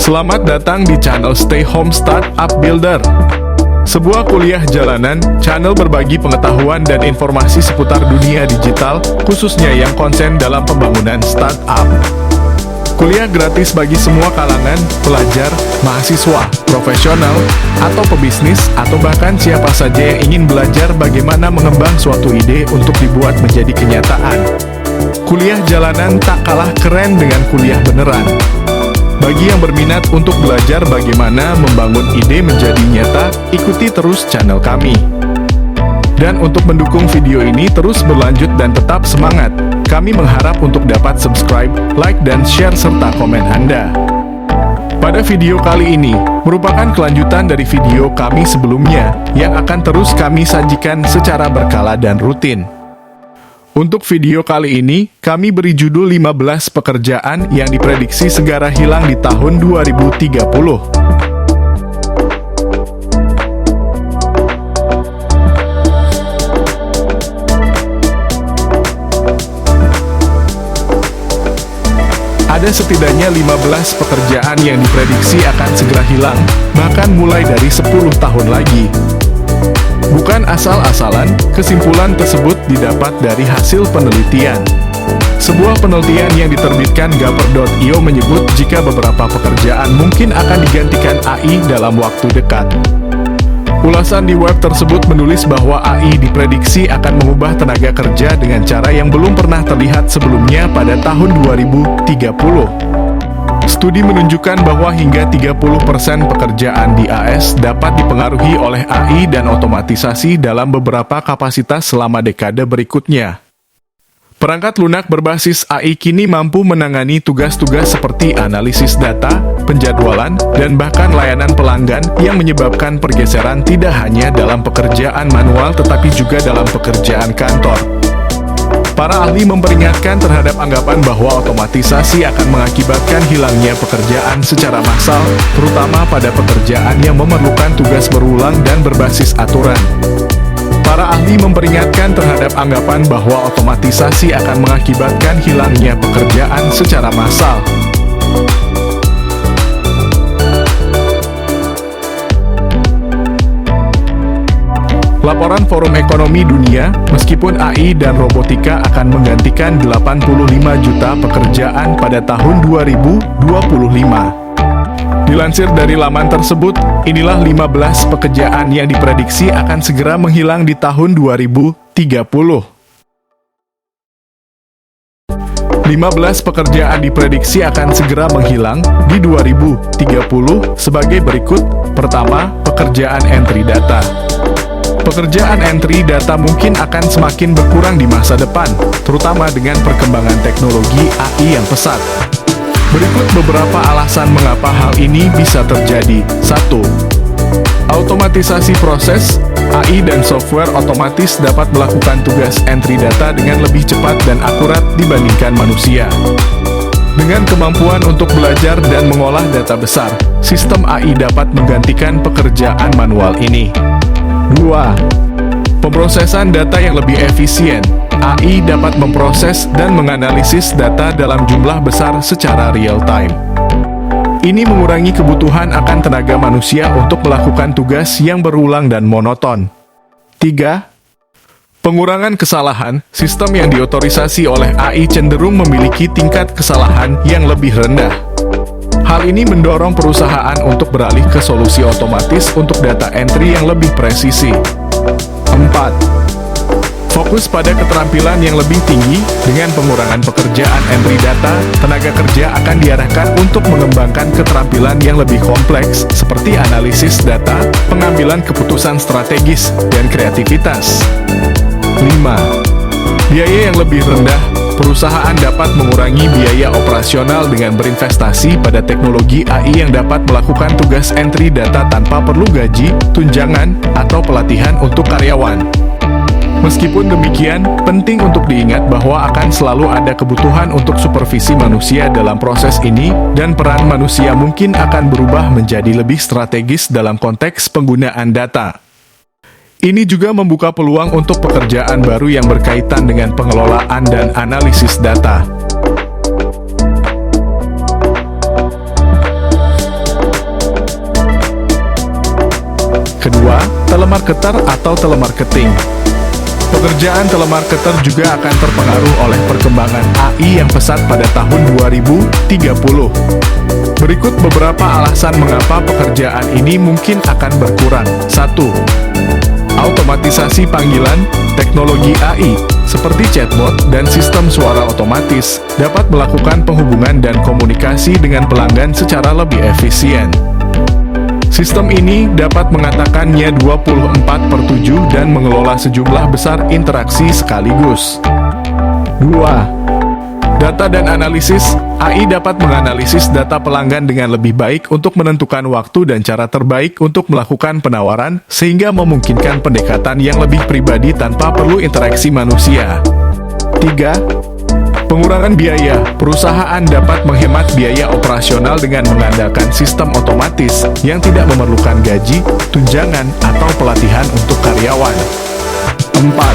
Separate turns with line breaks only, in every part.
Selamat datang di channel Stay Home Startup Builder. Sebuah kuliah jalanan, channel berbagi pengetahuan dan informasi seputar dunia digital, khususnya yang konsen dalam pembangunan startup. Kuliah gratis bagi semua kalangan, pelajar, mahasiswa, profesional, atau pebisnis, atau bahkan siapa saja yang ingin belajar bagaimana mengembang suatu ide untuk dibuat menjadi kenyataan. Kuliah jalanan tak kalah keren dengan kuliah beneran. Bagi yang berminat untuk belajar bagaimana membangun ide menjadi nyata, ikuti terus channel kami. Dan untuk mendukung video ini terus berlanjut dan tetap semangat, kami mengharap untuk dapat subscribe, like, dan share serta komen Anda. Pada video kali ini, merupakan kelanjutan dari video kami sebelumnya, yang akan terus kami sajikan secara berkala dan rutin. Untuk video kali ini, kami beri judul 15 pekerjaan yang diprediksi segera hilang di tahun 2030. Ada setidaknya 15 pekerjaan yang diprediksi akan segera hilang, bahkan mulai dari 10 tahun lagi. Bukan asal-asalan, kesimpulan tersebut didapat dari hasil penelitian. Sebuah penelitian yang diterbitkan Gapper.io menyebut jika beberapa pekerjaan mungkin akan digantikan AI dalam waktu dekat. Ulasan di web tersebut menulis bahwa AI diprediksi akan mengubah tenaga kerja dengan cara yang belum pernah terlihat sebelumnya pada tahun 2030. Studi menunjukkan bahwa hingga 30% pekerjaan di AS dapat dipengaruhi oleh AI dan otomatisasi dalam beberapa kapasitas selama dekade berikutnya. Perangkat lunak berbasis AI kini mampu menangani tugas-tugas seperti analisis data, penjadwalan, dan bahkan layanan pelanggan yang menyebabkan pergeseran tidak hanya dalam pekerjaan manual tetapi juga dalam pekerjaan kantor. Para ahli memperingatkan terhadap anggapan bahwa otomatisasi akan mengakibatkan hilangnya pekerjaan secara massal, terutama pada pekerjaan yang memerlukan tugas berulang dan berbasis aturan. Para ahli memperingatkan terhadap anggapan bahwa otomatisasi akan mengakibatkan hilangnya pekerjaan secara massal. Laporan Forum Ekonomi Dunia, meskipun AI dan robotika akan menggantikan 85 juta pekerjaan pada tahun 2025. Dilansir dari laman tersebut, inilah 15 pekerjaan yang diprediksi akan segera menghilang di tahun 2030. 15 pekerjaan diprediksi akan segera menghilang di 2030 sebagai berikut. Pertama, pekerjaan entry data. Pekerjaan entry data mungkin akan semakin berkurang di masa depan, terutama dengan perkembangan teknologi AI yang pesat. Berikut beberapa alasan mengapa hal ini bisa terjadi. 1. Automatisasi proses. AI dan software otomatis dapat melakukan tugas entry data dengan lebih cepat dan akurat dibandingkan manusia. Dengan kemampuan untuk belajar dan mengolah data besar, sistem AI dapat menggantikan pekerjaan manual ini. 2. Pemrosesan data yang lebih efisien. AI dapat memproses dan menganalisis data dalam jumlah besar secara real-time. Ini mengurangi kebutuhan akan tenaga manusia untuk melakukan tugas yang berulang dan monoton. 3. Pengurangan kesalahan. Sistem yang diotorisasi oleh AI cenderung memiliki tingkat kesalahan yang lebih rendah. Hal ini mendorong perusahaan untuk beralih ke solusi otomatis untuk data entry yang lebih presisi. 4. Fokus pada keterampilan yang lebih tinggi. Dengan pengurangan pekerjaan entry data, tenaga kerja akan diarahkan untuk mengembangkan keterampilan yang lebih kompleks, seperti analisis data, pengambilan keputusan strategis, dan kreativitas. 5. Biaya yang lebih rendah. Perusahaan dapat mengurangi biaya operasional dengan berinvestasi pada teknologi AI yang dapat melakukan tugas entry data tanpa perlu gaji, tunjangan, atau pelatihan untuk karyawan. Meskipun demikian, penting untuk diingat bahwa akan selalu ada kebutuhan untuk supervisi manusia dalam proses ini, dan peran manusia mungkin akan berubah menjadi lebih strategis dalam konteks penggunaan data. Ini juga membuka peluang untuk pekerjaan baru yang berkaitan dengan pengelolaan dan analisis data. telemarketer atau telemarketing. Pekerjaan telemarketer juga akan terpengaruh oleh perkembangan AI yang pesat pada tahun 2030. Berikut beberapa alasan mengapa pekerjaan ini mungkin akan berkurang. 1. Automatisasi panggilan. Teknologi AI, seperti chatbot dan sistem suara otomatis, dapat melakukan penghubungan dan komunikasi dengan pelanggan secara lebih efisien. Sistem ini dapat mengatakannya 24/7 dan mengelola sejumlah besar interaksi sekaligus. 2. Data dan analisis. AI dapat menganalisis data pelanggan dengan lebih baik untuk menentukan waktu dan cara terbaik untuk melakukan penawaran, sehingga memungkinkan pendekatan yang lebih pribadi tanpa perlu interaksi manusia. 3. Pengurangan biaya. Perusahaan dapat menghemat biaya operasional dengan mengandalkan sistem otomatis yang tidak memerlukan gaji, tunjangan, atau pelatihan untuk karyawan. 4.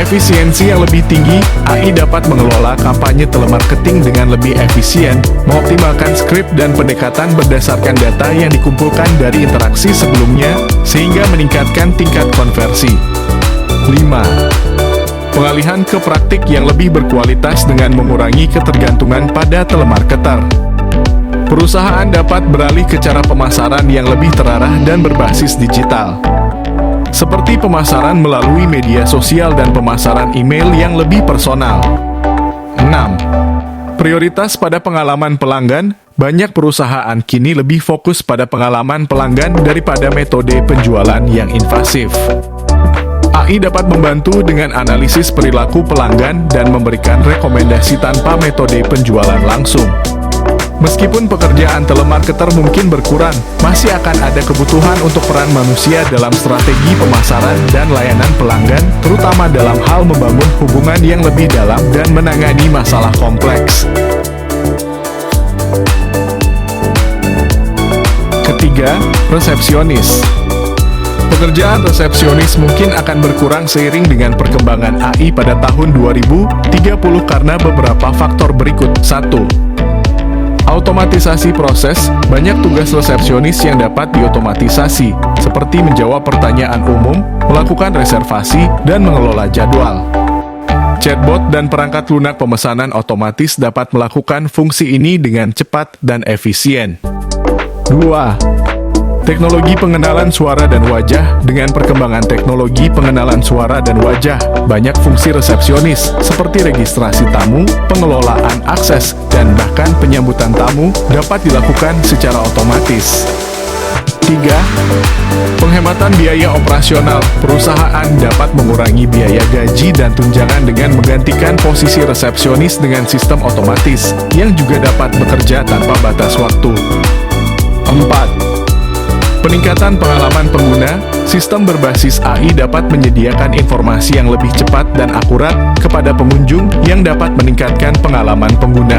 Efisiensi yang lebih tinggi. AI dapat mengelola kampanye telemarketing dengan lebih efisien, mengoptimalkan skrip dan pendekatan berdasarkan data yang dikumpulkan dari interaksi sebelumnya, sehingga meningkatkan tingkat konversi. 5. Pengalihan ke praktik yang lebih berkualitas dengan mengurangi ketergantungan pada telemarketer. Perusahaan dapat beralih ke cara pemasaran yang lebih terarah dan berbasis digital, seperti pemasaran melalui media sosial dan pemasaran email yang lebih personal. 6. Prioritas pada pengalaman pelanggan. Banyak perusahaan kini lebih fokus pada pengalaman pelanggan daripada metode penjualan yang invasif. AI dapat membantu dengan analisis perilaku pelanggan dan memberikan rekomendasi tanpa metode penjualan langsung. Meskipun pekerjaan telemarketer mungkin berkurang, masih akan ada kebutuhan untuk peran manusia dalam strategi pemasaran dan layanan pelanggan, terutama dalam hal membangun hubungan yang lebih dalam dan menangani masalah kompleks. Ketiga, resepsionis. Pekerjaan resepsionis mungkin akan berkurang seiring dengan perkembangan AI pada tahun 2030 karena beberapa faktor berikut. 1. Automatisasi proses. Banyak tugas resepsionis yang dapat diotomatisasi, seperti menjawab pertanyaan umum, melakukan reservasi, dan mengelola jadwal. Chatbot dan perangkat lunak pemesanan otomatis dapat melakukan fungsi ini dengan cepat dan efisien. 2. Teknologi pengenalan suara dan wajah. Dengan perkembangan teknologi pengenalan suara dan wajah, banyak fungsi resepsionis seperti registrasi tamu, pengelolaan akses, dan bahkan penyambutan tamu dapat dilakukan secara otomatis. 3. Penghematan biaya operasional. Perusahaan dapat mengurangi biaya gaji dan tunjangan dengan menggantikan posisi resepsionis dengan sistem otomatis yang juga dapat bekerja tanpa batas waktu. 4. Peningkatan pengalaman pengguna. Sistem berbasis AI dapat menyediakan informasi yang lebih cepat dan akurat kepada pengunjung yang dapat meningkatkan pengalaman pengguna.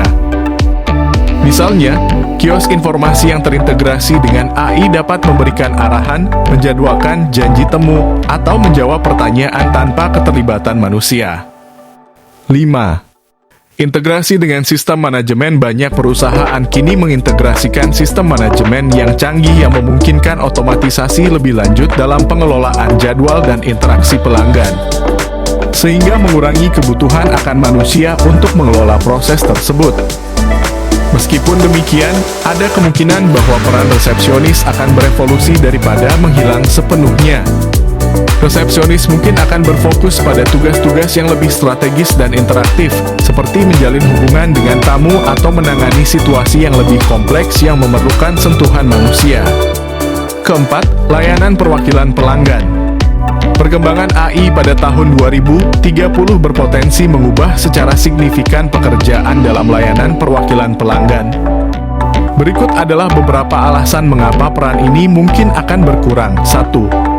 Misalnya, kios informasi yang terintegrasi dengan AI dapat memberikan arahan, menjadwalkan janji temu, atau menjawab pertanyaan tanpa keterlibatan manusia. 5. Integrasi dengan sistem manajemen. Banyak perusahaan kini mengintegrasikan sistem manajemen yang canggih yang memungkinkan otomatisasi lebih lanjut dalam pengelolaan jadwal dan interaksi pelanggan, sehingga mengurangi kebutuhan akan manusia untuk mengelola proses tersebut. Meskipun demikian, ada kemungkinan bahwa peran resepsionis akan berevolusi daripada menghilang sepenuhnya. Resepsionis mungkin akan berfokus pada tugas-tugas yang lebih strategis dan interaktif, seperti menjalin hubungan dengan tamu atau menangani situasi yang lebih kompleks yang memerlukan sentuhan manusia. Keempat, layanan perwakilan pelanggan. Perkembangan AI pada tahun 2030 berpotensi mengubah secara signifikan pekerjaan dalam layanan perwakilan pelanggan. Berikut adalah beberapa alasan mengapa peran ini mungkin akan berkurang. 1.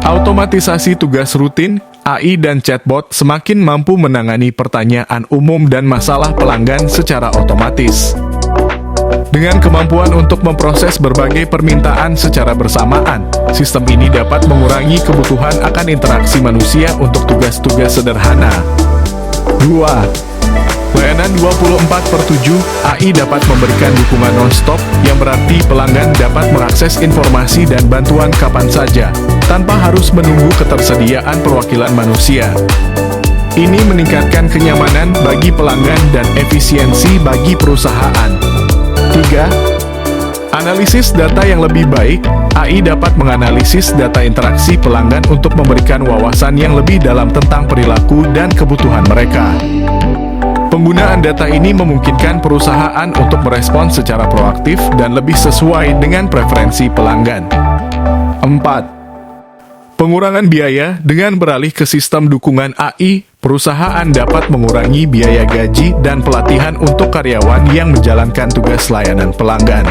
Automatisasi tugas rutin. AI dan chatbot semakin mampu menangani pertanyaan umum dan masalah pelanggan secara otomatis. Dengan kemampuan untuk memproses berbagai permintaan secara bersamaan, sistem ini dapat mengurangi kebutuhan akan interaksi manusia untuk tugas-tugas sederhana. 2. Layanan 24/7, AI dapat memberikan dukungan non-stop, yang berarti pelanggan dapat mengakses informasi dan bantuan kapan saja, tanpa harus menunggu ketersediaan perwakilan manusia. Ini meningkatkan kenyamanan bagi pelanggan dan efisiensi bagi perusahaan. 3. Analisis data yang lebih baik, AI dapat menganalisis data interaksi pelanggan untuk memberikan wawasan yang lebih dalam tentang perilaku dan kebutuhan mereka. Penggunaan data ini memungkinkan perusahaan untuk merespons secara proaktif dan lebih sesuai dengan preferensi pelanggan. 4. Pengurangan biaya. Dengan beralih ke sistem dukungan AI, perusahaan dapat mengurangi biaya gaji dan pelatihan untuk karyawan yang menjalankan tugas layanan pelanggan.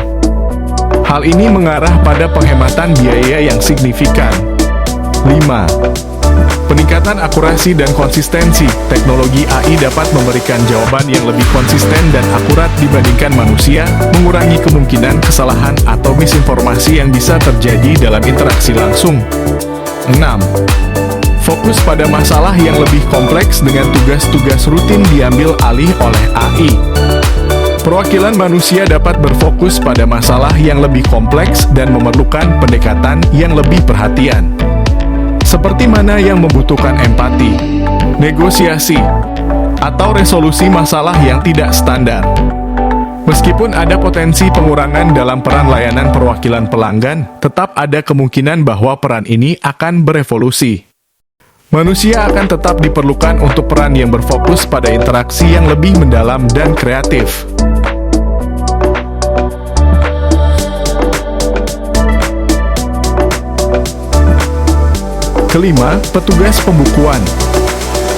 Hal ini mengarah pada penghematan biaya yang signifikan. 5. Peningkatan akurasi dan konsistensi. Teknologi AI dapat memberikan jawaban yang lebih konsisten dan akurat dibandingkan manusia, mengurangi kemungkinan kesalahan atau misinformasi yang bisa terjadi dalam interaksi langsung. 6. Fokus pada masalah yang lebih kompleks dengan tugas-tugas rutin diambil alih oleh AI. Perwakilan manusia dapat berfokus pada masalah yang lebih kompleks dan memerlukan pendekatan yang lebih perhatian. Seperti mana yang membutuhkan empati, negosiasi, atau resolusi masalah yang tidak standar. Meskipun ada potensi pengurangan dalam peran layanan perwakilan pelanggan, tetap ada kemungkinan bahwa peran ini akan berevolusi. Manusia akan tetap diperlukan untuk peran yang berfokus pada interaksi yang lebih mendalam dan kreatif. Kelima, petugas pembukuan.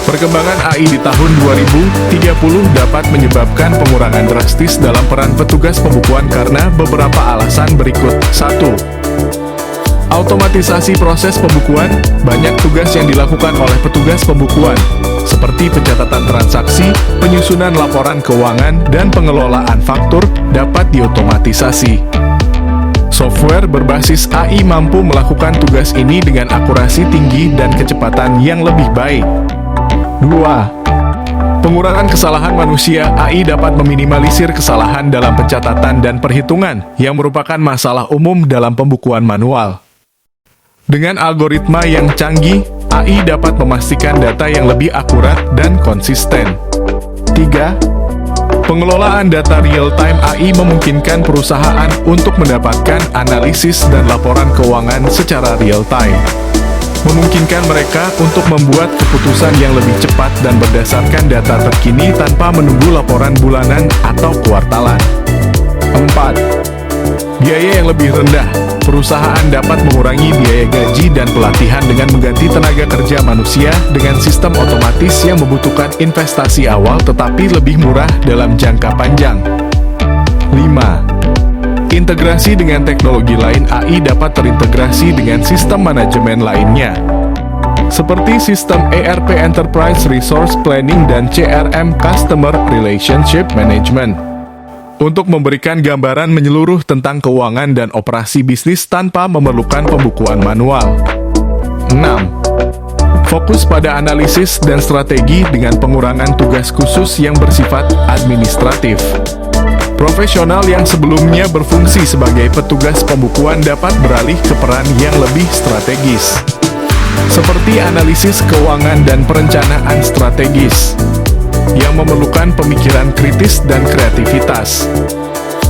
Perkembangan AI di tahun 2030 dapat menyebabkan pengurangan drastis dalam peran petugas pembukuan karena beberapa alasan berikut. 1. Automatisasi proses pembukuan. Banyak tugas yang dilakukan oleh petugas pembukuan, seperti pencatatan transaksi, penyusunan laporan keuangan, dan pengelolaan faktur, dapat diotomatisasi. Software berbasis AI mampu melakukan tugas ini dengan akurasi tinggi dan kecepatan yang lebih baik. 2. Pengurangan kesalahan manusia. AI dapat meminimalisir kesalahan dalam pencatatan dan perhitungan, yang merupakan masalah umum dalam pembukuan manual. Dengan algoritma yang canggih, AI dapat memastikan data yang lebih akurat dan konsisten. 3. Pengelolaan data real-time. AI memungkinkan perusahaan untuk mendapatkan analisis dan laporan keuangan secara real-time. Memungkinkan mereka untuk membuat keputusan yang lebih cepat dan berdasarkan data terkini tanpa menunggu laporan bulanan atau kuartalan. 4. Biaya yang lebih rendah. Perusahaan dapat mengurangi biaya gaji dan pelatihan dengan mengganti tenaga kerja manusia dengan sistem otomatis yang membutuhkan investasi awal tetapi lebih murah dalam jangka panjang. 5. Integrasi dengan teknologi lain. AI dapat terintegrasi dengan sistem manajemen lainnya, seperti sistem ERP Enterprise Resource Planning dan CRM Customer Relationship Management, untuk memberikan gambaran menyeluruh tentang keuangan dan operasi bisnis tanpa memerlukan pembukuan manual. 6. Fokus pada analisis dan strategi dengan pengurangan tugas khusus yang bersifat administratif. Profesional yang sebelumnya berfungsi sebagai petugas pembukuan dapat beralih ke peran yang lebih strategis, seperti analisis keuangan dan perencanaan strategis, yang memerlukan pemikiran kritis dan kreativitas.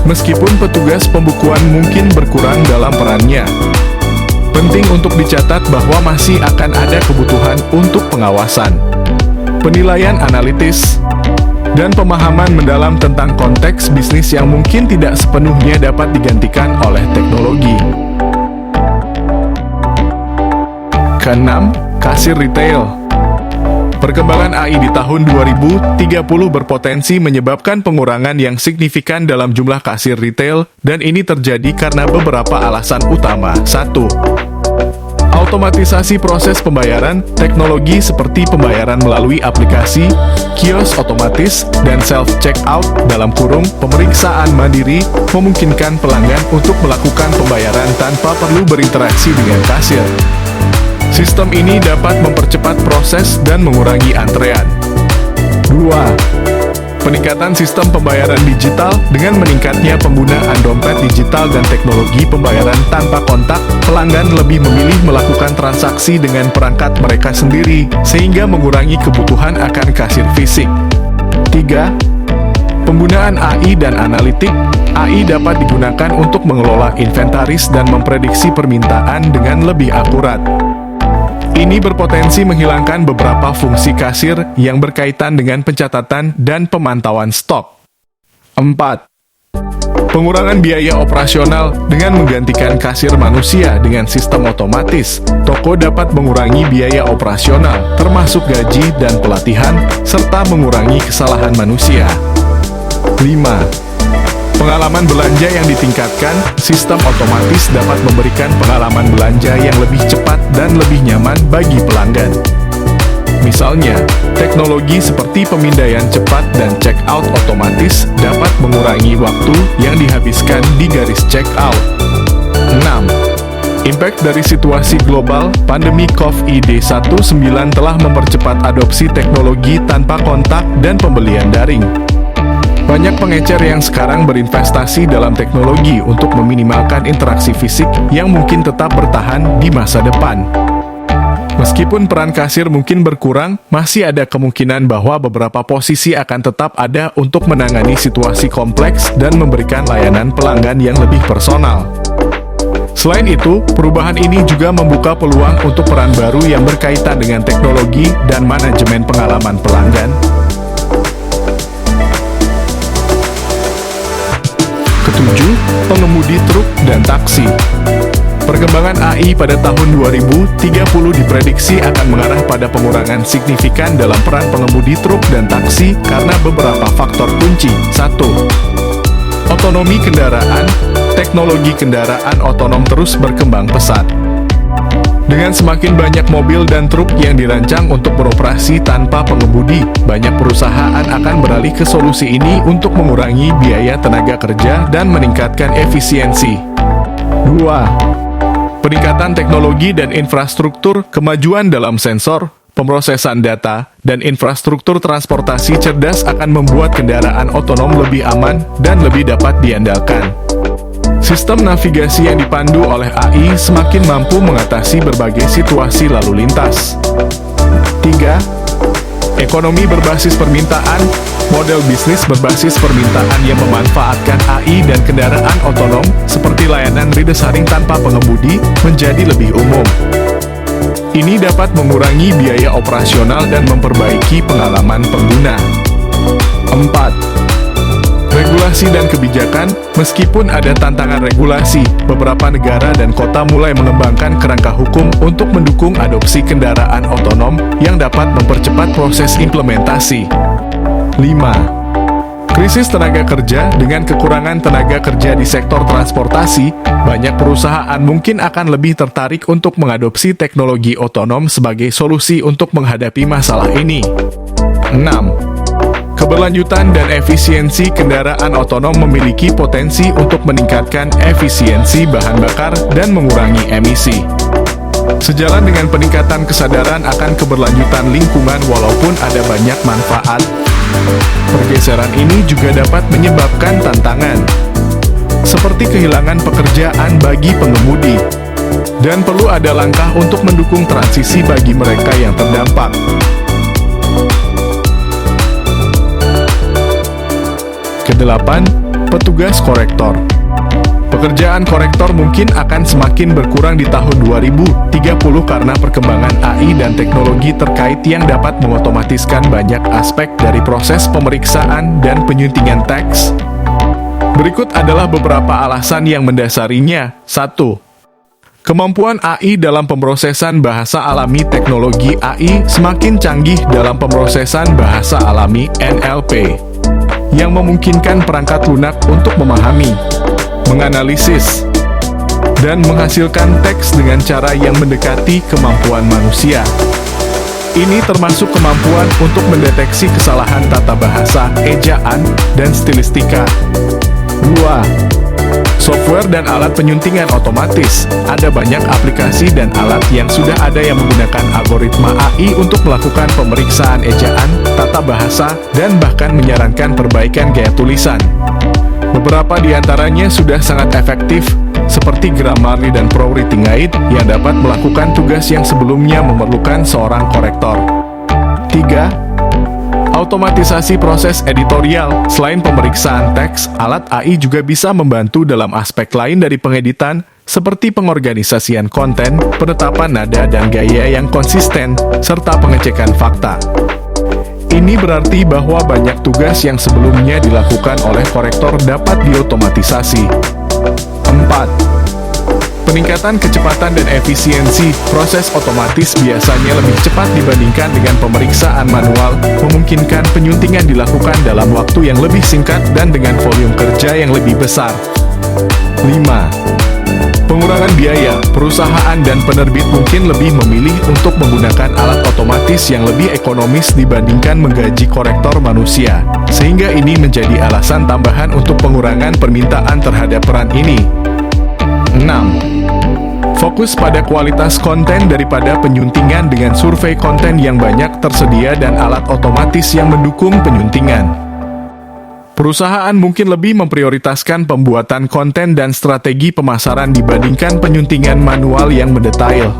Meskipun petugas pembukuan mungkin berkurang dalam perannya, penting untuk dicatat bahwa masih akan ada kebutuhan untuk pengawasan, penilaian analitis, dan pemahaman mendalam tentang konteks bisnis yang mungkin tidak sepenuhnya dapat digantikan oleh teknologi. Keenam, kasir retail. Perkembangan AI di tahun 2030 berpotensi menyebabkan pengurangan yang signifikan dalam jumlah kasir retail, dan ini terjadi karena beberapa alasan utama. 1. Automatisasi proses pembayaran. Teknologi seperti pembayaran melalui aplikasi, kios otomatis, dan self-checkout (pemeriksaan mandiri) memungkinkan pelanggan untuk melakukan pembayaran tanpa perlu berinteraksi dengan kasir. Sistem ini dapat mempercepat proses dan mengurangi antrean. 2. Peningkatan sistem pembayaran digital dengan meningkatnya penggunaan dompet digital dan teknologi pembayaran tanpa kontak, pelanggan lebih memilih melakukan transaksi dengan perangkat mereka sendiri, sehingga mengurangi kebutuhan akan kasir fisik. 3. Penggunaan AI dan analitik. AI dapat digunakan untuk mengelola inventaris dan memprediksi permintaan dengan lebih akurat. Ini berpotensi menghilangkan beberapa fungsi kasir yang berkaitan dengan pencatatan dan pemantauan stok. 4. Pengurangan biaya operasional dengan menggantikan kasir manusia dengan sistem otomatis. Toko dapat mengurangi biaya operasional, termasuk gaji dan pelatihan, serta mengurangi kesalahan manusia. 5. Pengalaman belanja yang ditingkatkan, sistem otomatis dapat memberikan pengalaman belanja yang lebih cepat dan lebih nyaman bagi pelanggan. Misalnya, teknologi seperti pemindaian cepat dan check-out otomatis dapat mengurangi waktu yang dihabiskan di garis check-out. 6. Impact dari situasi global, pandemi COVID-19 telah mempercepat adopsi teknologi tanpa kontak dan pembelian daring. Banyak pengecer yang sekarang berinvestasi dalam teknologi untuk meminimalkan interaksi fisik yang mungkin tetap bertahan di masa depan. Meskipun peran kasir mungkin berkurang, masih ada kemungkinan bahwa beberapa posisi akan tetap ada untuk menangani situasi kompleks dan memberikan layanan pelanggan yang lebih personal. Selain itu, perubahan ini juga membuka peluang untuk peran baru yang berkaitan dengan teknologi dan manajemen pengalaman pelanggan. Ketujuh, pengemudi truk dan taksi. Perkembangan AI pada tahun 2030 diprediksi akan mengarah pada pengurangan signifikan dalam peran pengemudi truk dan taksi karena beberapa faktor kunci. 1. Otonomi kendaraan. Teknologi kendaraan otonom terus berkembang pesat. Dengan semakin banyak mobil dan truk yang dirancang untuk beroperasi tanpa pengemudi, banyak perusahaan akan beralih ke solusi ini untuk mengurangi biaya tenaga kerja dan meningkatkan efisiensi. 2. Peningkatan teknologi dan infrastruktur, kemajuan dalam sensor, pemrosesan data, dan infrastruktur transportasi cerdas akan membuat kendaraan otonom lebih aman dan lebih dapat diandalkan. Sistem navigasi yang dipandu oleh AI semakin mampu mengatasi berbagai situasi lalu lintas. 3. Ekonomi berbasis permintaan. Model bisnis berbasis permintaan yang memanfaatkan AI dan kendaraan otonom, seperti layanan ride-sharing tanpa pengemudi, menjadi lebih umum. Ini dapat mengurangi biaya operasional dan memperbaiki pengalaman pengguna. 4. Regulasi dan kebijakan. Meskipun ada tantangan regulasi, beberapa negara dan kota mulai mengembangkan kerangka hukum untuk mendukung adopsi kendaraan otonom yang dapat mempercepat proses implementasi. 5. Krisis tenaga kerja. Dengan kekurangan tenaga kerja di sektor transportasi, banyak perusahaan mungkin akan lebih tertarik untuk mengadopsi teknologi otonom sebagai solusi untuk menghadapi masalah ini. 6. Keberlanjutan dan efisiensi kendaraan otonom memiliki potensi untuk meningkatkan efisiensi bahan bakar dan mengurangi emisi. Sejalan dengan peningkatan kesadaran akan keberlanjutan lingkungan walaupun ada banyak manfaat, pergeseran ini juga dapat menyebabkan tantangan, seperti kehilangan pekerjaan bagi pengemudi, dan perlu ada langkah untuk mendukung transisi bagi mereka yang terdampak. Kedelapan, petugas korektor. Pekerjaan korektor mungkin akan semakin berkurang di tahun 2030 karena perkembangan AI dan teknologi terkait yang dapat mengotomatiskan banyak aspek dari proses pemeriksaan dan penyuntingan teks. Berikut adalah beberapa alasan yang mendasarinya. 1. Kemampuan AI dalam pemrosesan bahasa alami. Teknologi AI semakin canggih dalam pemrosesan bahasa alami (NLP), yang memungkinkan perangkat lunak untuk memahami, menganalisis, dan menghasilkan teks dengan cara yang mendekati kemampuan manusia. Ini termasuk kemampuan untuk mendeteksi kesalahan tata bahasa, ejaan, dan stilistika. 2. Software dan alat penyuntingan otomatis. Ada banyak aplikasi dan alat yang sudah ada yang menggunakan algoritma AI untuk melakukan pemeriksaan ejaan, tata bahasa, dan bahkan menyarankan perbaikan gaya tulisan. Beberapa di antaranya sudah sangat efektif, seperti Grammarly dan ProWriting Guide yang dapat melakukan tugas yang sebelumnya memerlukan seorang korektor. 3. Otomatisasi proses editorial. Selain pemeriksaan teks, alat AI juga bisa membantu dalam aspek lain dari pengeditan, seperti pengorganisasian konten, penetapan nada dan gaya yang konsisten, serta pengecekan fakta. Ini berarti bahwa banyak tugas yang sebelumnya dilakukan oleh korektor dapat diotomatisasi. 4. Peningkatan kecepatan dan efisiensi. Proses otomatis biasanya lebih cepat dibandingkan dengan pemeriksaan manual, memungkinkan penyuntingan dilakukan dalam waktu yang lebih singkat dan dengan volume kerja yang lebih besar. 5. Pengurangan biaya. Perusahaan dan penerbit mungkin lebih memilih untuk menggunakan alat otomatis yang lebih ekonomis dibandingkan menggaji korektor manusia, sehingga ini menjadi alasan tambahan untuk pengurangan permintaan terhadap peran ini. 6. Fokus pada kualitas konten daripada penyuntingan dengan survei konten yang banyak tersedia dan alat otomatis yang mendukung penyuntingan. Perusahaan mungkin lebih memprioritaskan pembuatan konten dan strategi pemasaran dibandingkan penyuntingan manual yang mendetail.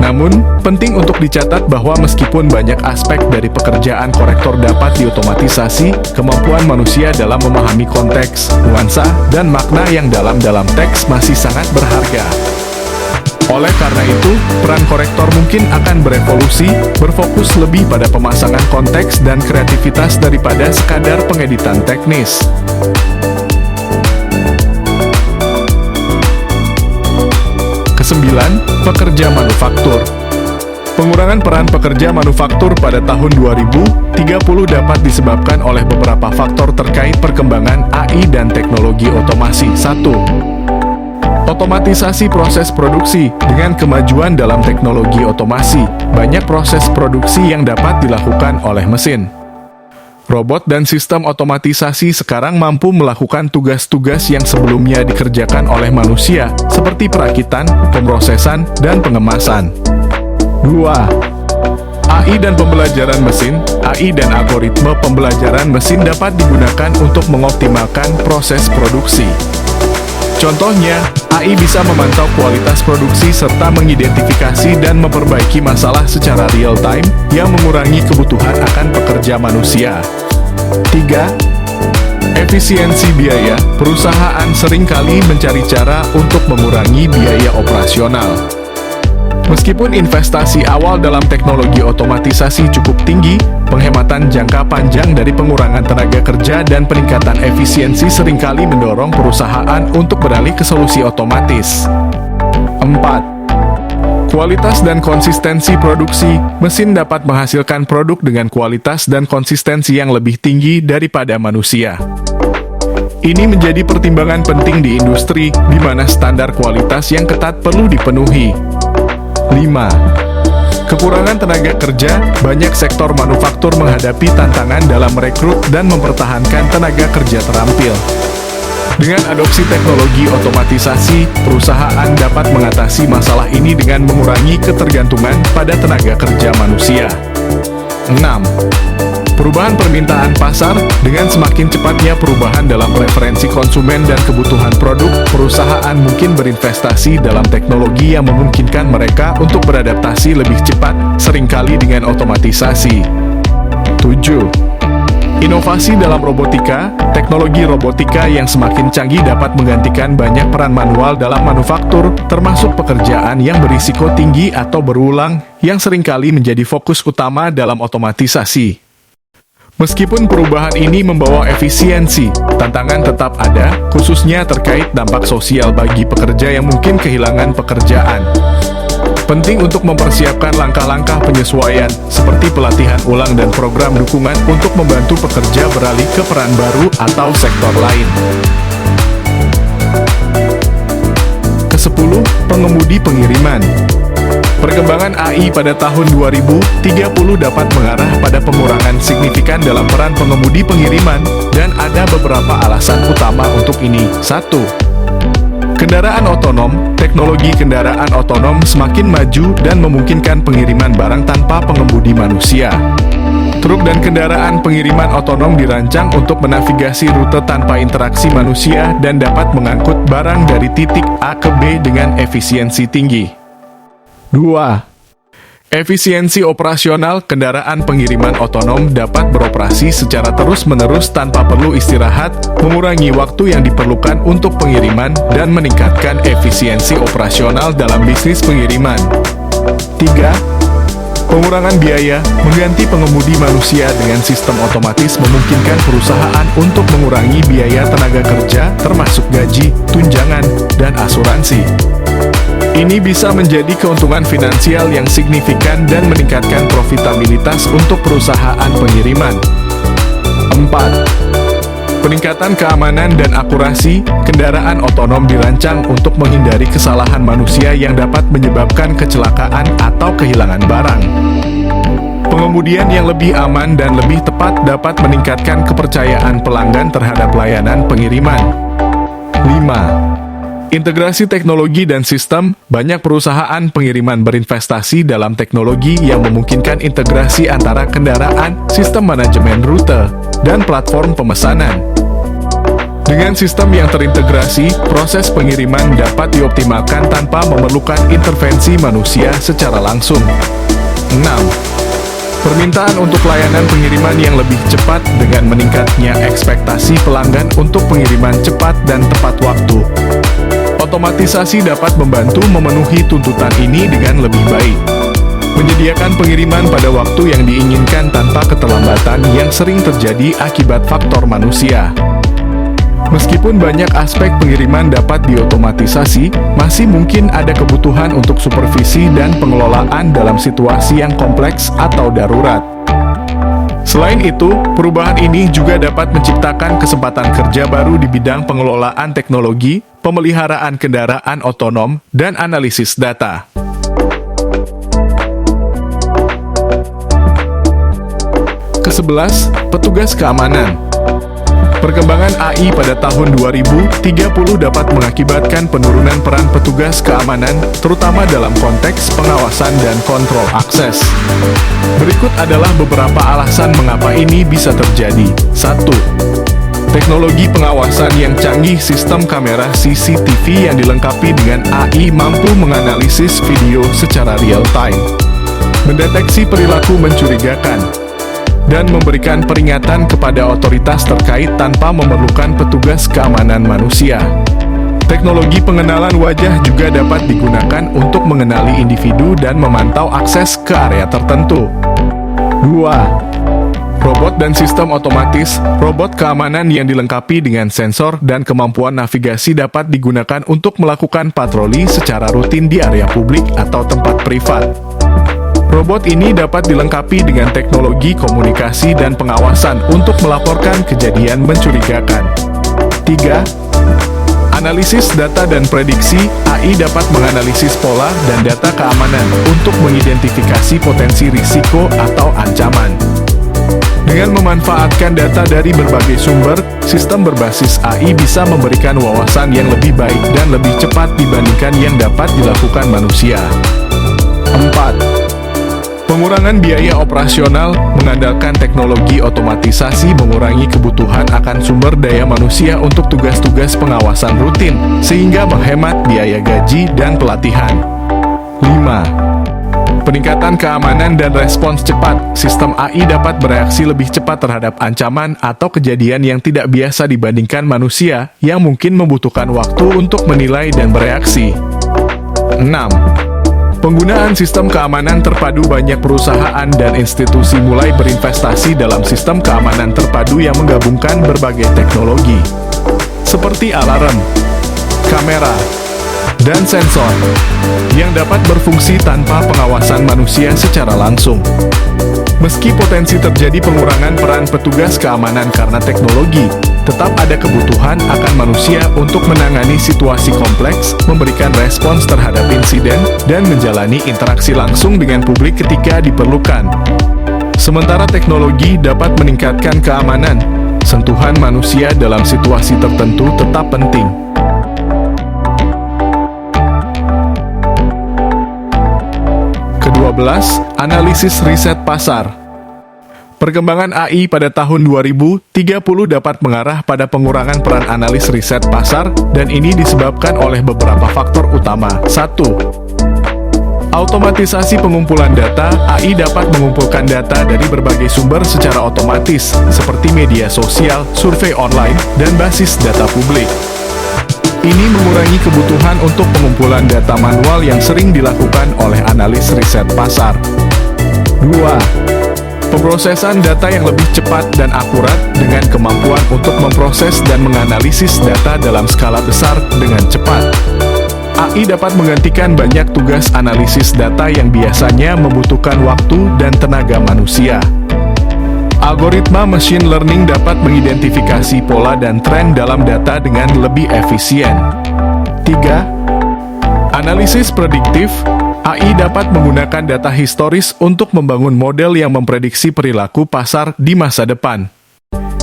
Namun, penting untuk dicatat bahwa meskipun banyak aspek dari pekerjaan korektor dapat diotomatisasi, kemampuan manusia dalam memahami konteks, nuansa, dan makna yang dalam teks masih sangat berharga. Oleh karena itu, peran korektor mungkin akan berevolusi, berfokus lebih pada pemasangan konteks dan kreativitas daripada sekadar pengeditan teknis. Kesembilan, pekerja manufaktur. Pengurangan peran pekerja manufaktur pada tahun 2030 dapat disebabkan oleh beberapa faktor terkait perkembangan AI dan teknologi otomasi. 1. Otomatisasi proses produksi. Dengan kemajuan dalam teknologi otomasi, banyak proses produksi yang dapat dilakukan oleh mesin. Robot dan sistem otomatisasi sekarang mampu melakukan tugas-tugas yang sebelumnya dikerjakan oleh manusia, seperti perakitan, pemrosesan, dan pengemasan. 2. AI dan pembelajaran mesin. AI dan algoritma pembelajaran mesin dapat digunakan untuk mengoptimalkan proses produksi. Contohnya, AI bisa memantau kualitas produksi serta mengidentifikasi dan memperbaiki masalah secara real-time yang mengurangi kebutuhan akan pekerja manusia. 3. Efisiensi biaya. Perusahaan seringkali mencari cara untuk mengurangi biaya operasional. Meskipun investasi awal dalam teknologi otomatisasi cukup tinggi, penghematan jangka panjang dari pengurangan tenaga kerja dan peningkatan efisiensi seringkali mendorong perusahaan untuk beralih ke solusi otomatis. 4. Kualitas dan konsistensi produksi. Mesin dapat menghasilkan produk dengan kualitas dan konsistensi yang lebih tinggi daripada manusia. Ini menjadi pertimbangan penting di industri, di mana standar kualitas yang ketat perlu dipenuhi. 5. Kekurangan tenaga kerja. Banyak sektor manufaktur menghadapi tantangan dalam merekrut dan mempertahankan tenaga kerja terampil. Dengan adopsi teknologi otomatisasi, perusahaan dapat mengatasi masalah ini dengan mengurangi ketergantungan pada tenaga kerja manusia. 6. Perubahan permintaan pasar. Dengan semakin cepatnya perubahan dalam preferensi konsumen dan kebutuhan produk, perusahaan mungkin berinvestasi dalam teknologi yang memungkinkan mereka untuk beradaptasi lebih cepat, seringkali dengan otomatisasi. 7. Inovasi dalam robotika. Teknologi robotika yang semakin canggih dapat menggantikan banyak peran manual dalam manufaktur, termasuk pekerjaan yang berisiko tinggi atau berulang, yang seringkali menjadi fokus utama dalam otomatisasi. Meskipun perubahan ini membawa efisiensi, tantangan tetap ada, khususnya terkait dampak sosial bagi pekerja yang mungkin kehilangan pekerjaan. Penting untuk mempersiapkan langkah-langkah penyesuaian, seperti pelatihan ulang dan program dukungan untuk membantu pekerja beralih ke peran baru atau sektor lain. Ke-10, pengemudi pengiriman. Perkembangan AI pada tahun 2030 dapat mengarah pada pengurangan signifikan dalam peran pengemudi pengiriman, dan ada beberapa alasan utama untuk ini. 1. Kendaraan otonom, teknologi kendaraan otonom semakin maju dan memungkinkan pengiriman barang tanpa pengemudi manusia. Truk dan kendaraan pengiriman otonom dirancang untuk menavigasi rute tanpa interaksi manusia dan dapat mengangkut barang dari titik A ke B dengan efisiensi tinggi. 2. Efisiensi operasional kendaraan pengiriman otonom dapat beroperasi secara terus-menerus tanpa perlu istirahat, mengurangi waktu yang diperlukan untuk pengiriman, dan meningkatkan efisiensi operasional dalam bisnis pengiriman. 3. Pengurangan biaya, mengganti pengemudi manusia dengan sistem otomatis memungkinkan perusahaan untuk mengurangi biaya tenaga kerja, termasuk gaji, tunjangan, dan asuransi. Ini bisa menjadi keuntungan finansial yang signifikan dan meningkatkan profitabilitas untuk perusahaan pengiriman. 4. Peningkatan keamanan dan akurasi, kendaraan otonom dirancang untuk menghindari kesalahan manusia yang dapat menyebabkan kecelakaan atau kehilangan barang. Pengemudian yang lebih aman dan lebih tepat dapat meningkatkan kepercayaan pelanggan terhadap layanan pengiriman. 5. Integrasi teknologi dan sistem, banyak perusahaan pengiriman berinvestasi dalam teknologi yang memungkinkan integrasi antara kendaraan, sistem manajemen rute, dan platform pemesanan. Dengan sistem yang terintegrasi, proses pengiriman dapat dioptimalkan tanpa memerlukan intervensi manusia secara langsung. 6. Permintaan untuk layanan pengiriman yang lebih cepat dengan meningkatnya ekspektasi pelanggan untuk pengiriman cepat dan tepat waktu. Otomatisasi dapat membantu memenuhi tuntutan ini dengan lebih baik. Menyediakan pengiriman pada waktu yang diinginkan tanpa keterlambatan yang sering terjadi akibat faktor manusia. Meskipun banyak aspek pengiriman dapat diotomatisasi, masih mungkin ada kebutuhan untuk supervisi dan pengelolaan dalam situasi yang kompleks atau darurat. Selain itu, perubahan ini juga dapat menciptakan kesempatan kerja baru di bidang pengelolaan teknologi, pemeliharaan kendaraan otonom, dan analisis data. Ke-11, petugas keamanan. Perkembangan AI pada tahun 2030 dapat mengakibatkan penurunan peran petugas keamanan, terutama dalam konteks pengawasan dan kontrol akses. Berikut adalah beberapa alasan mengapa ini bisa terjadi. 1. Teknologi pengawasan yang canggih. Sistem kamera CCTV yang dilengkapi dengan AI mampu menganalisis video secara real-time, mendeteksi perilaku mencurigakan, dan memberikan peringatan kepada otoritas terkait tanpa memerlukan petugas keamanan manusia. Teknologi pengenalan wajah juga dapat digunakan untuk mengenali individu dan memantau akses ke area tertentu. 2. Robot dan sistem otomatis. Robot keamanan yang dilengkapi dengan sensor dan kemampuan navigasi dapat digunakan untuk melakukan patroli secara rutin di area publik atau tempat privat. Robot ini dapat dilengkapi dengan teknologi komunikasi dan pengawasan untuk melaporkan kejadian mencurigakan. 3. Analisis data dan prediksi. AI dapat menganalisis pola dan data keamanan untuk mengidentifikasi potensi risiko atau ancaman. Dengan memanfaatkan data dari berbagai sumber, sistem berbasis AI bisa memberikan wawasan yang lebih baik dan lebih cepat dibandingkan yang dapat dilakukan manusia. 4. Pengurangan biaya operasional. Mengandalkan teknologi otomatisasi mengurangi kebutuhan akan sumber daya manusia untuk tugas-tugas pengawasan rutin, sehingga menghemat biaya gaji dan pelatihan. 5. Peningkatan keamanan dan respons cepat. Sistem AI dapat bereaksi lebih cepat terhadap ancaman atau kejadian yang tidak biasa dibandingkan manusia, yang mungkin membutuhkan waktu untuk menilai dan bereaksi. 6. Penggunaan sistem keamanan terpadu. Banyak perusahaan dan institusi mulai berinvestasi dalam sistem keamanan terpadu yang menggabungkan berbagai teknologi, seperti alarm, kamera, dan sensor, yang dapat berfungsi tanpa pengawasan manusia secara langsung. Meski potensi terjadi pengurangan peran petugas keamanan karena teknologi, tetap ada kebutuhan akan manusia untuk menangani situasi kompleks, memberikan respons terhadap insiden, dan menjalani interaksi langsung dengan publik ketika diperlukan. Sementara teknologi dapat meningkatkan keamanan, sentuhan manusia dalam situasi tertentu tetap penting. Analisis riset pasar. Perkembangan AI pada tahun 2030 dapat mengarah pada pengurangan peran analis riset pasar, dan ini disebabkan oleh beberapa faktor utama. 1. Automatisasi pengumpulan data. AI dapat mengumpulkan data dari berbagai sumber secara otomatis, seperti media sosial, survei online, dan basis data publik. Ini mengurangi kebutuhan untuk pengumpulan data manual yang sering dilakukan oleh analis riset pasar. 2. Pemrosesan data yang lebih cepat dan akurat dengan kemampuan untuk memproses dan menganalisis data dalam skala besar dengan cepat. AI dapat menggantikan banyak tugas analisis data yang biasanya membutuhkan waktu dan tenaga manusia. Algoritma machine learning dapat mengidentifikasi pola dan tren dalam data dengan lebih efisien. 3. Analisis prediktif. AI dapat menggunakan data historis untuk membangun model yang memprediksi perilaku pasar di masa depan.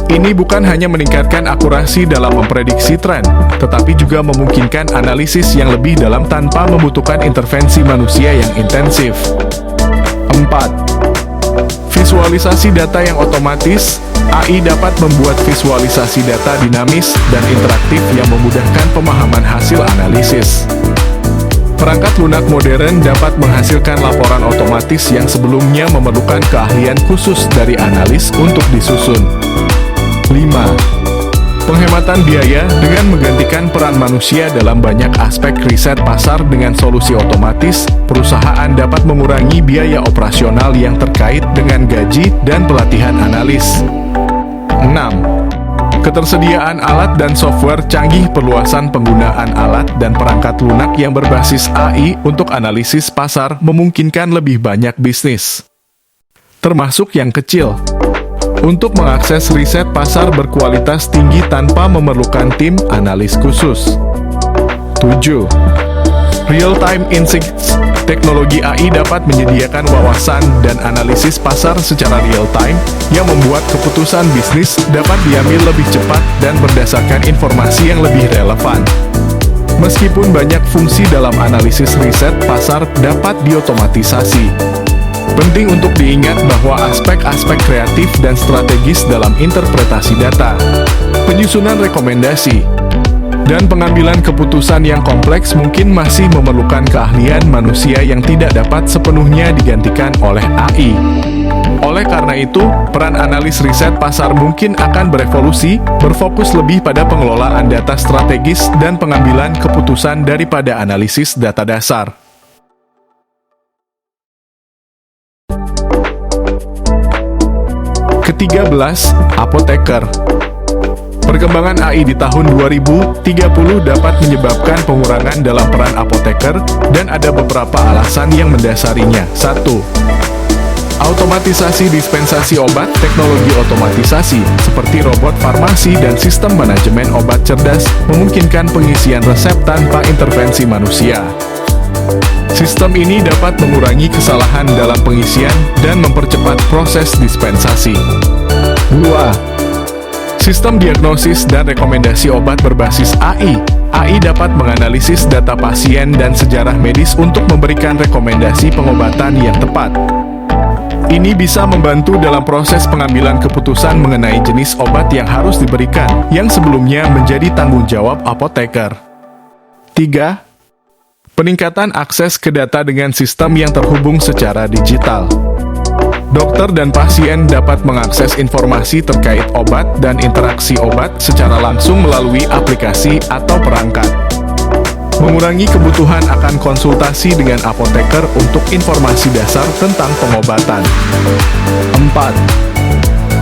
Ini bukan hanya meningkatkan akurasi dalam memprediksi tren, tetapi juga memungkinkan analisis yang lebih dalam tanpa membutuhkan intervensi manusia yang intensif. 4. Visualisasi data yang otomatis. AI dapat membuat visualisasi data dinamis dan interaktif yang memudahkan pemahaman hasil analisis. Perangkat lunak modern dapat menghasilkan laporan otomatis yang sebelumnya memerlukan keahlian khusus dari analis untuk disusun. 5. Penghematan biaya. Dengan menggantikan peran manusia dalam banyak aspek riset pasar dengan solusi otomatis, perusahaan dapat mengurangi biaya operasional yang terkait dengan gaji dan pelatihan analis. 6. Ketersediaan alat dan software canggih. Perluasan penggunaan alat dan perangkat lunak yang berbasis AI untuk analisis pasar memungkinkan lebih banyak bisnis, termasuk yang kecil, untuk mengakses riset pasar berkualitas tinggi tanpa memerlukan tim analis khusus. 7. Real-time insights. Teknologi AI dapat menyediakan wawasan dan analisis pasar secara real-time, yang membuat keputusan bisnis dapat diambil lebih cepat dan berdasarkan informasi yang lebih relevan. Meskipun banyak fungsi dalam analisis riset pasar dapat diotomatisasi, penting untuk diingat bahwa aspek-aspek kreatif dan strategis dalam interpretasi data, penyusunan rekomendasi, dan pengambilan keputusan yang kompleks mungkin masih memerlukan keahlian manusia yang tidak dapat sepenuhnya digantikan oleh AI. Oleh karena itu, peran analis riset pasar mungkin akan berevolusi, berfokus lebih pada pengelolaan data strategis dan pengambilan keputusan daripada analisis data dasar. Ke-13, apoteker. Perkembangan AI di tahun 2030 dapat menyebabkan pengurangan dalam peran apoteker, dan ada beberapa alasan yang mendasarinya. 1. Automatisasi dispensasi obat. Teknologi otomatisasi, seperti robot farmasi dan sistem manajemen obat cerdas, memungkinkan pengisian resep tanpa intervensi manusia. Sistem ini dapat mengurangi kesalahan dalam pengisian dan mempercepat proses dispensasi. 2. Sistem diagnosis dan rekomendasi obat berbasis AI. AI dapat menganalisis data pasien dan sejarah medis untuk memberikan rekomendasi pengobatan yang tepat. Ini bisa membantu dalam proses pengambilan keputusan mengenai jenis obat yang harus diberikan, yang sebelumnya menjadi tanggung jawab apoteker. 3. Peningkatan akses ke data dengan sistem yang terhubung secara digital. Dokter dan pasien dapat mengakses informasi terkait obat dan interaksi obat secara langsung melalui aplikasi atau perangkat, mengurangi kebutuhan akan konsultasi dengan apoteker untuk informasi dasar tentang pengobatan. 4.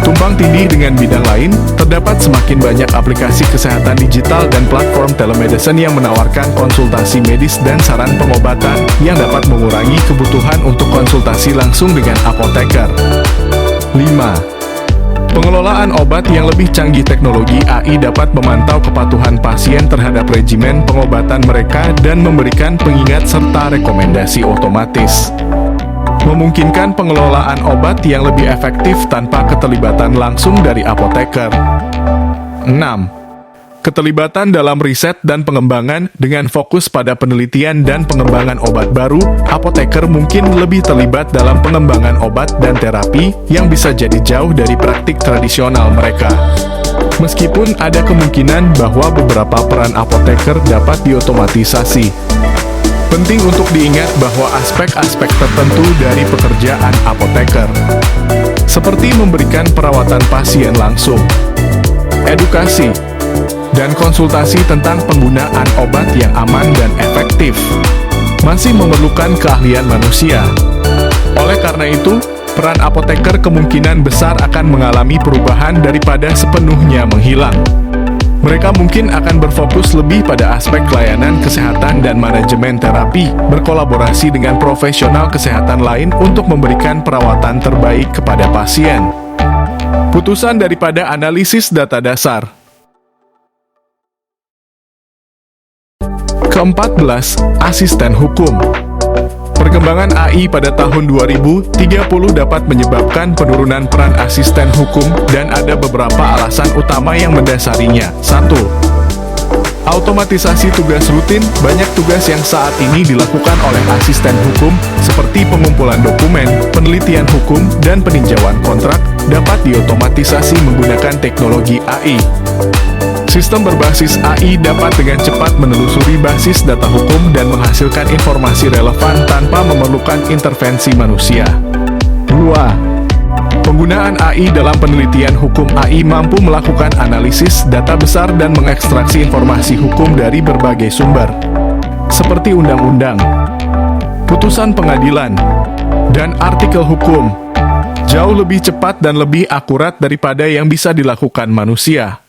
Tumpang tindih dengan bidang lain. Terdapat semakin banyak aplikasi kesehatan digital dan platform telemedicine yang menawarkan konsultasi medis dan saran pengobatan, yang dapat mengurangi kebutuhan untuk konsultasi langsung dengan apoteker. 5. Pengelolaan obat yang lebih canggih. Teknologi AI dapat memantau kepatuhan pasien terhadap regimen pengobatan mereka dan memberikan pengingat serta rekomendasi otomatis, memungkinkan pengelolaan obat yang lebih efektif tanpa keterlibatan langsung dari apoteker. 6. Keterlibatan dalam riset dan pengembangan dengan fokus pada penelitian dan pengembangan obat baru, apoteker mungkin lebih terlibat dalam pengembangan obat dan terapi yang bisa jadi jauh dari praktik tradisional mereka. Meskipun ada kemungkinan bahwa beberapa peran apoteker dapat diotomatisasi, penting untuk diingat bahwa aspek-aspek tertentu dari pekerjaan apoteker, seperti memberikan perawatan pasien langsung, edukasi, dan konsultasi tentang penggunaan obat yang aman dan efektif, masih memerlukan keahlian manusia. Oleh karena itu, peran apoteker kemungkinan besar akan mengalami perubahan daripada sepenuhnya menghilang. Mereka mungkin akan berfokus lebih pada aspek layanan kesehatan dan manajemen terapi, berkolaborasi dengan profesional kesehatan lain untuk memberikan perawatan terbaik kepada pasien. Putusan daripada analisis data dasar. Ke-14, asisten hukum. Perkembangan AI pada tahun 2030 dapat menyebabkan penurunan peran asisten hukum dan ada beberapa alasan utama yang mendasarinya. 1. Automatisasi tugas rutin. Banyak tugas yang saat ini dilakukan oleh asisten hukum, seperti pengumpulan dokumen, penelitian hukum, dan peninjauan kontrak, dapat diotomatisasi menggunakan teknologi AI. Sistem berbasis AI dapat dengan cepat menelusuri basis data hukum dan menghasilkan informasi relevan tanpa memerlukan intervensi manusia. 2. Penggunaan AI dalam penelitian hukum. AI mampu melakukan analisis data besar dan mengekstraksi informasi hukum dari berbagai sumber, seperti undang-undang, putusan pengadilan, dan artikel hukum, jauh lebih cepat dan lebih akurat daripada yang bisa dilakukan manusia.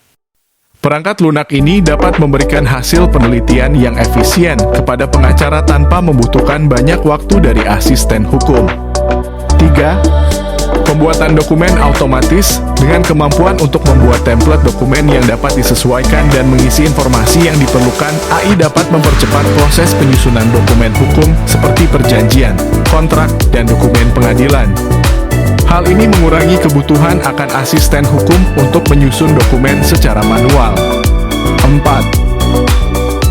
Perangkat lunak ini dapat memberikan hasil penelitian yang efisien kepada pengacara tanpa membutuhkan banyak waktu dari asisten hukum. 3. Pembuatan dokumen otomatis. Dengan kemampuan untuk membuat template dokumen yang dapat disesuaikan dan mengisi informasi yang diperlukan, AI dapat mempercepat proses penyusunan dokumen hukum seperti perjanjian, kontrak, dan dokumen pengadilan. Hal ini mengurangi kebutuhan akan asisten hukum untuk menyusun dokumen secara manual. 4.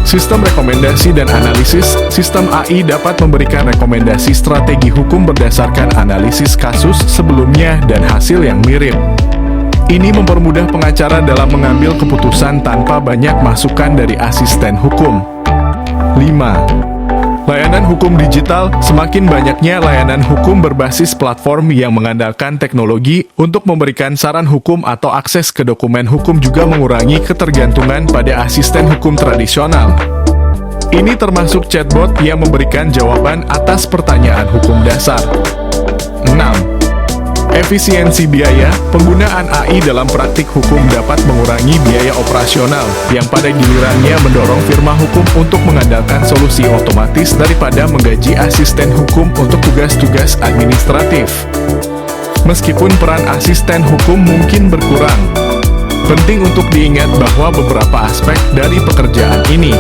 Sistem rekomendasi dan analisis. Sistem AI dapat memberikan rekomendasi strategi hukum berdasarkan analisis kasus sebelumnya dan hasil yang mirip. Ini mempermudah pengacara dalam mengambil keputusan tanpa banyak masukan dari asisten hukum. 5. Layanan hukum digital. Semakin banyaknya layanan hukum berbasis platform yang mengandalkan teknologi untuk memberikan saran hukum atau akses ke dokumen hukum juga mengurangi ketergantungan pada asisten hukum tradisional. Ini termasuk chatbot yang memberikan jawaban atas pertanyaan hukum dasar. 6. Efisiensi biaya. Penggunaan AI dalam praktik hukum dapat mengurangi biaya operasional, yang pada gilirannya mendorong firma hukum untuk mengandalkan solusi otomatis daripada menggaji asisten hukum untuk tugas-tugas administratif. Meskipun peran asisten hukum mungkin berkurang, penting untuk diingat bahwa beberapa aspek dari pekerjaan ini,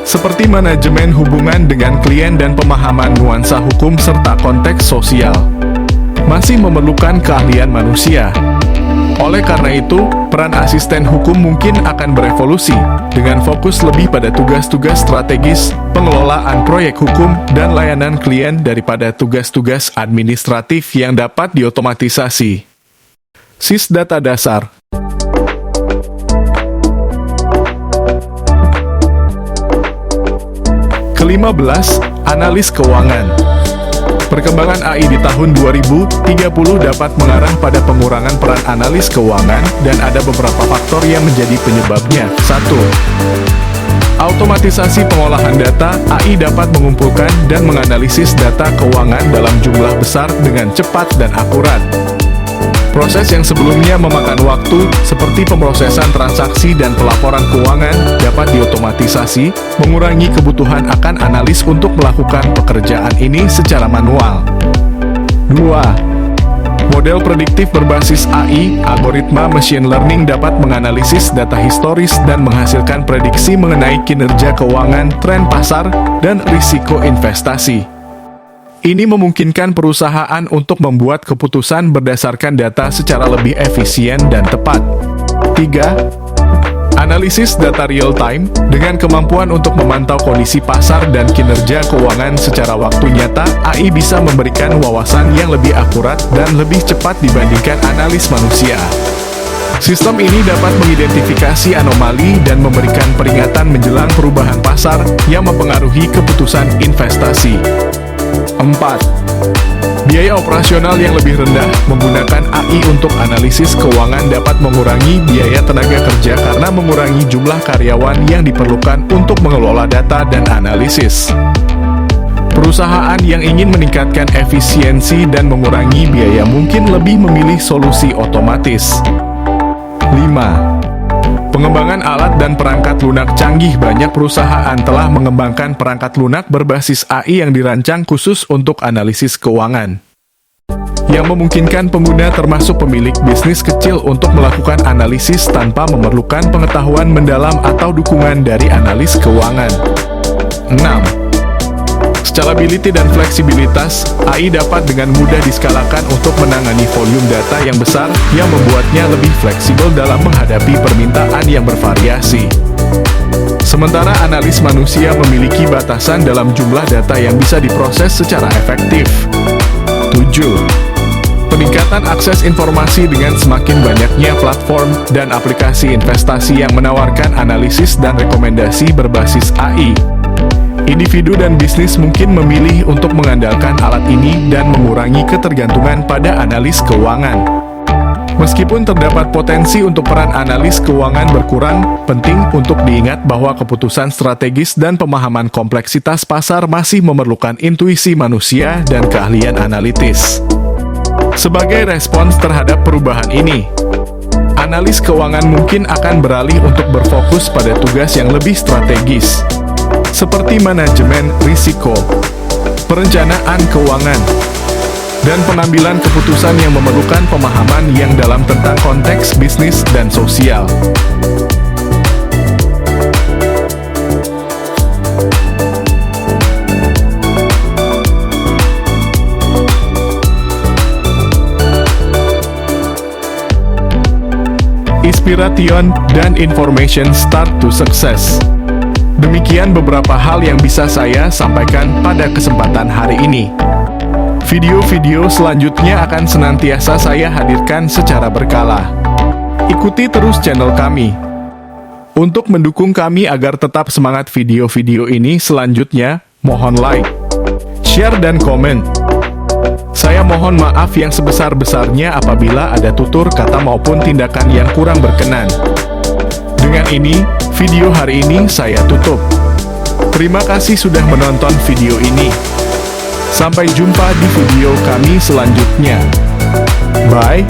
seperti manajemen hubungan dengan klien dan pemahaman nuansa hukum serta konteks sosial, masih memerlukan keahlian manusia. Oleh karena itu, peran asisten hukum mungkin akan berevolusi dengan fokus lebih pada tugas-tugas strategis, pengelolaan proyek hukum, dan layanan klien daripada tugas-tugas administratif yang dapat diotomatisasi. SIS data dasar. Ke-15, analis keuangan. Perkembangan AI di tahun 2030 dapat mengarah pada pengurangan peran analis keuangan dan ada beberapa faktor yang menjadi penyebabnya. 1. Automatisasi pengolahan data. AI dapat mengumpulkan dan menganalisis data keuangan dalam jumlah besar dengan cepat dan akurat. Proses yang sebelumnya memakan waktu, seperti pemrosesan transaksi dan pelaporan keuangan, dapat diotomatisasi, mengurangi kebutuhan akan analis untuk melakukan pekerjaan ini secara manual. 2. Model prediktif berbasis AI, algoritma machine learning dapat menganalisis data historis dan menghasilkan prediksi mengenai kinerja keuangan, tren pasar, dan risiko investasi. Ini memungkinkan perusahaan untuk membuat keputusan berdasarkan data secara lebih efisien dan tepat. 3. Analisis data real time dengan kemampuan untuk memantau kondisi pasar dan kinerja keuangan secara waktu nyata, AI bisa memberikan wawasan yang lebih akurat dan lebih cepat dibandingkan analis manusia. Sistem ini dapat mengidentifikasi anomali dan memberikan peringatan menjelang perubahan pasar yang mempengaruhi keputusan investasi. 4. Biaya operasional yang lebih rendah. Menggunakan AI untuk analisis keuangan dapat mengurangi biaya tenaga kerja karena mengurangi jumlah karyawan yang diperlukan untuk mengelola data dan analisis. Perusahaan yang ingin meningkatkan efisiensi dan mengurangi biaya mungkin lebih memilih solusi otomatis. 5. Pengembangan alat dan perangkat lunak canggih. Banyak perusahaan telah mengembangkan perangkat lunak berbasis AI yang dirancang khusus untuk analisis keuangan, yang memungkinkan pengguna termasuk pemilik bisnis kecil untuk melakukan analisis tanpa memerlukan pengetahuan mendalam atau dukungan dari analis keuangan. 6. Scalability dan fleksibilitas. AI dapat dengan mudah diskalakan untuk menangani volume data yang besar, yang membuatnya lebih fleksibel dalam menghadapi permintaan yang bervariasi. Sementara analis manusia memiliki batasan dalam jumlah data yang bisa diproses secara efektif. 7. Peningkatan akses informasi. Dengan semakin banyaknya platform dan aplikasi investasi yang menawarkan analisis dan rekomendasi berbasis AI, individu dan bisnis mungkin memilih untuk mengandalkan alat ini dan mengurangi ketergantungan pada analis keuangan. Meskipun terdapat potensi untuk peran analis keuangan berkurang, penting untuk diingat bahwa keputusan strategis dan pemahaman kompleksitas pasar masih memerlukan intuisi manusia dan keahlian analitis. Sebagai respons terhadap perubahan ini, analis keuangan mungkin akan beralih untuk berfokus pada tugas yang lebih strategis, seperti manajemen risiko, perencanaan keuangan, dan pengambilan keputusan yang memerlukan pemahaman yang dalam tentang konteks bisnis dan sosial. Inspiration dan information start to success. Demikian beberapa hal yang bisa saya sampaikan pada kesempatan hari ini. Video-video selanjutnya akan senantiasa saya hadirkan secara berkala. Ikuti terus channel kami. Untuk mendukung kami agar tetap semangat video-video ini selanjutnya, mohon like, share dan komen. Saya mohon maaf yang sebesar-besarnya apabila ada tutur kata maupun tindakan yang kurang berkenan. Dengan ini, video hari ini saya tutup. Terima kasih sudah menonton video ini. Sampai jumpa di video kami selanjutnya. Bye.